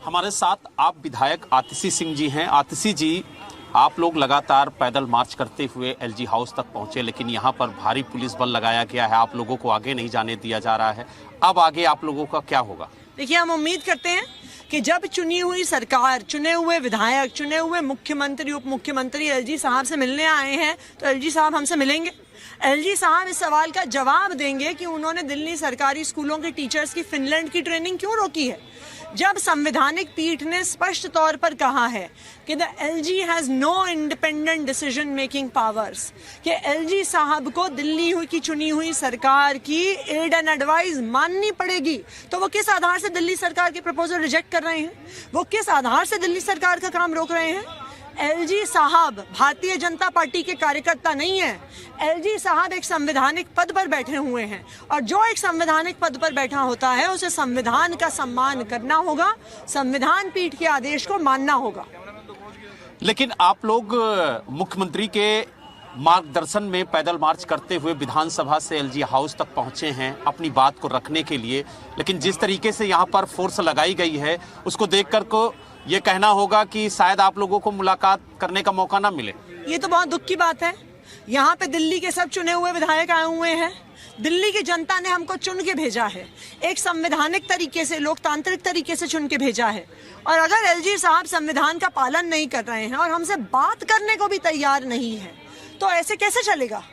हमारे साथ आप विधायक आतिशी सिंह जी हैं। आतिशी जी, आप लोग लगातार पैदल मार्च करते हुए एलजी हाउस तक पहुंचे, लेकिन यहां पर भारी पुलिस बल लगाया गया है, आप लोगों को आगे नहीं जाने दिया जा रहा है। अब आगे आप लोगों का क्या होगा? देखिए, हम उम्मीद करते हैं कि जब चुनी हुई सरकार, चुने हुए विधायक, चुने हुए मुख्यमंत्री, उप मुख्यमंत्री एलजी साहब से मिलने आए हैं तो एलजी साहब हमसे मिलेंगे। एलजी साहब इस सवाल का जवाब देंगे कि उन्होंने दिल्ली सरकारी स्कूलों के टीचर्स की फिनलैंड की ट्रेनिंग क्यों रोकी है, जब संवैधानिक पीठ ने स्पष्ट तौर पर कहा है कि the LG has no independent decision making powers, कि एलजी साहब को दिल्ली की चुनी हुई सरकार की एड एंड एडवाइस माननी पड़ेगी। तो वो किस आधार से दिल्ली सरकार के प्रपोजल रिजेक्ट कर रहे हैं? वो किस आधार से दिल्ली सरकार का काम रोक रहे हैं? एलजी साहब भारतीय जनता पार्टी के कार्यकर्ता नहीं है। एलजी साहब एक संवैधानिक पद पर बैठे हुए हैं, और जो एक संवैधानिक पद पर बैठा होता है उसे संविधान का सम्मान करना होगा, संविधान पीठ के आदेश को मानना होगा। लेकिन आप लोग मुख्यमंत्री के मार्गदर्शन में पैदल मार्च करते हुए विधानसभा से एलजी हाउस तक पहुंचे हैं अपनी बात को रखने के लिए, लेकिन जिस तरीके से यहां पर फोर्स लगाई गई है उसको देखकर को ये कहना होगा कि शायद आप लोगों को मुलाकात करने का मौका ना मिले। ये तो बहुत दुख की बात है। यहाँ पे दिल्ली के सब चुने हुए विधायक आए हुए हैं। दिल्ली की जनता ने हमको चुन के भेजा है, एक संवैधानिक तरीके से, लोकतांत्रिक तरीके से चुन के भेजा है। और अगर एलजी साहब संविधान का पालन नहीं कर रहे हैं और हमसे बात करने को भी तैयार नहीं है, तो ऐसे कैसे चलेगा?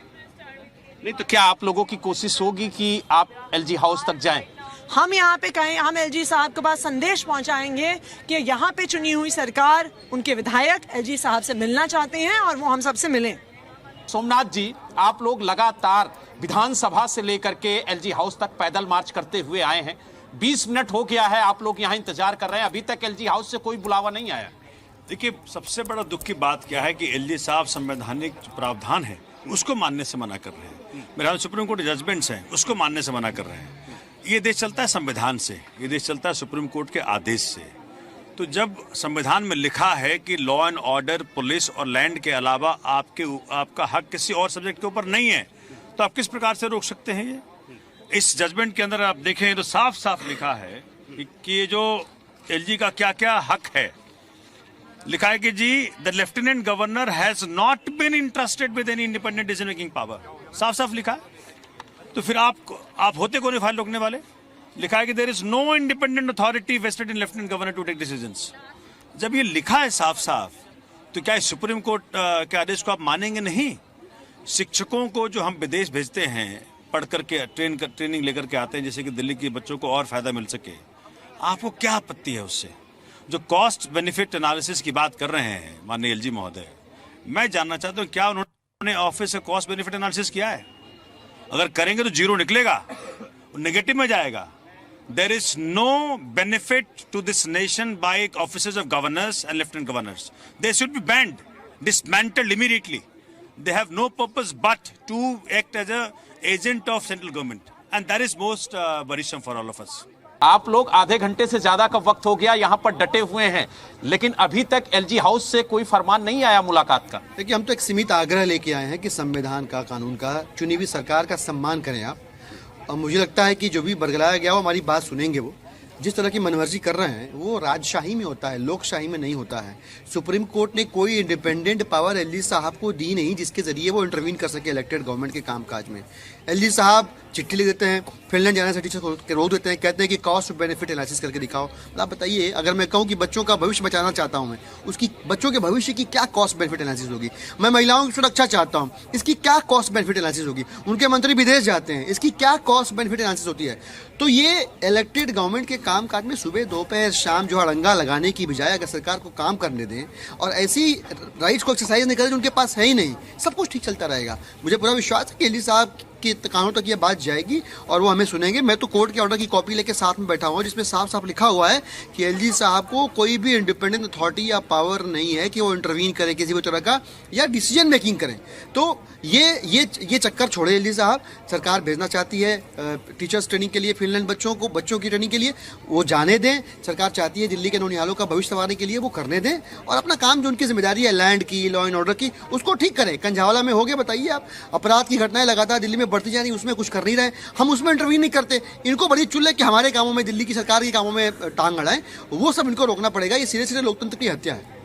नहीं तो क्या आप लोगों की कोशिश होगी कि आप एलजी हाउस तक जाएं? हम यहाँ पे कहें, हम एलजी साहब के पास संदेश पहुंचाएंगे कि यहाँ पे चुनी हुई सरकार, उनके विधायक एलजी साहब से मिलना चाहते हैं और वो हम सबसे मिलें। सोमनाथ जी, आप लोग लगातार विधानसभा से लेकर के एलजी हाउस तक पैदल मार्च करते हुए आए हैं। 20 मिनट हो गया है आप लोग यहाँ इंतजार कर रहे हैं, अभी तक एलजी हाउस से कोई बुलावा नहीं आया। देखिए, सबसे बड़ा दुख की बात क्या है कि एलजी साहब संवैधानिक प्रावधान है उसको मानने से मना कर रहे हैं। मेरा सुप्रीम कोर्ट जजमेंट्स हैं उसको मानने से मना कर रहे हैं। ये देश चलता है संविधान से, ये देश चलता है सुप्रीम कोर्ट के आदेश से। तो जब संविधान में लिखा है कि लॉ एंड ऑर्डर, पुलिस और लैंड के अलावा आपका हक किसी और सब्जेक्ट के ऊपर नहीं है, तो आप किस प्रकार से रोक सकते हैं? ये इस जजमेंट के अंदर आप देखें तो साफ साफ लिखा है कि ये जो एलजी का क्या क्या हक है, लिखा है कि जी the lieutenant governor has not been interested with any independent decision making power. साफ साफ लिखा है। तो फिर आप होते कौन फाइल रोकने वाले? लिखा है कि there is no independent authority vested in lieutenant governor to take decisions. जब ये लिखा है साफ साफ, तो क्या सुप्रीम कोर्ट के आदेश को आप मानेंगे नहीं? शिक्षकों को जो हम विदेश भेजते हैं पढ़ करके, ट्रेनिंग लेकर के आते हैं, जैसे कि दिल्ली के बच्चों को और फायदा मिल सके, आपको क्या आपत्ति है उससे? जो कॉस्ट बेनिफिट एनालिसिस की बात कर रहे हैं माननीय एलजी महोदय, मैं जानना चाहता हूँ क्या उन्होंने ऑफिस से कॉस्ट बेनिफिट एनालिसिस किया है? अगर करेंगे तो जीरो निकलेगा, नेगेटिव में जाएगा। There is no benefit to this nation by officers of governors and lieutenant governors. They should be banned, dismantled immediately. They have no purpose but to act as a agent of central government, and that is most worrisome for all of us. आप लोग आधे घंटे से ज्यादा का वक्त हो गया यहाँ पर डटे हुए हैं, लेकिन अभी तक एलजी हाउस से कोई फरमान नहीं आया मुलाकात का। देखिए, हम तो एक सीमित आग्रह लेके आए हैं कि संविधान का, कानून का, चुनी हुई सरकार का सम्मान करें आप। और मुझे लगता है कि जो भी बरगलाया गया वो हमारी बात सुनेंगे। वो जिस तरह की मनमर्जी कर रहे हैं वो राजशाही में होता है, लोकशाही में नहीं होता है। सुप्रीम कोर्ट ने कोई इंडिपेंडेंट पावर एलजी साहब को दी नहीं जिसके जरिए वो इंटरवीन कर सके इलेक्टेड गवर्नमेंट के कामकाज में। एलजी साहब चिट्ठी लिख देते हैं, फिनलैंड जाने से टीचर को रोक देते हैं, कहते हैं कि कॉस्ट बेनिफिट एनालिसिस करके दिखाओ। आप बताइए, अगर मैं कहूँ कि बच्चों का भविष्य बचाना चाहता हूँ मैं, उसकी बच्चों के भविष्य की क्या कॉस्ट बेनिफिट एनालिसिस होगी? मैं महिलाओं की सुरक्षा चाहता हूँ, इसकी क्या कॉस्ट बेनिफिट एनालिसिस होगी? उनके मंत्री विदेश जाते हैं, इसकी क्या कॉस्ट बेनिफिट एनालिसिस होती है? तो ये इलेक्टेड गवर्नमेंट के कामकाज में सुबह, दोपहर, शाम जो हड़ंगा लगाने की बजाय अगर सरकार को काम करने दें और ऐसी राइट्स को एक्सरसाइज नहीं करें जो उनके पास है ही नहीं, सब कुछ ठीक चलता रहेगा। मुझे पूरा विश्वास है कि एलजी साहब कि कानों तक ये बात जाएगी और वो हमें सुनेंगे। मैं तो कोर्ट के ऑर्डर की कॉपी लेके साथ में बैठा हुआ जिसमें साफ साफ लिखा हुआ है कि एलजी साहब को कोई भी इंडिपेंडेंट अथॉरिटी या पावर नहीं है कि वो इंटरवीन करें किसी भी तरह का या डिसीजन मेकिंग करें। तो ये चक्कर छोड़े एलजी साहब। सरकार भेजना चाहती है टीचर्स ट्रेनिंग के लिए फिनलैंड बच्चों की ट्रेनिंग के लिए, वो जाने दें। सरकार चाहती है दिल्ली के नौनिहालों का भविष्य संवारने के लिए, वो करने दें और अपना काम जो उनकी जिम्मेदारी है लैंड की, लॉ एंड ऑर्डर की, उसको ठीक करें। कंझावला में हो गया, बताइए आप, अपराध की घटनाएं लगातार दिल्ली में बढ़ती जा रही है उसमें कुछ कर नहीं रहे, हम उसमें इंटरव्यू नहीं करते। इनको बड़ी चुल है कि हमारे कामों में, दिल्ली की सरकार के कामों में टांग अड़ाएं, वो सब इनको रोकना पड़ेगा। ये सीधे सीधे लोकतंत्र की हत्या है।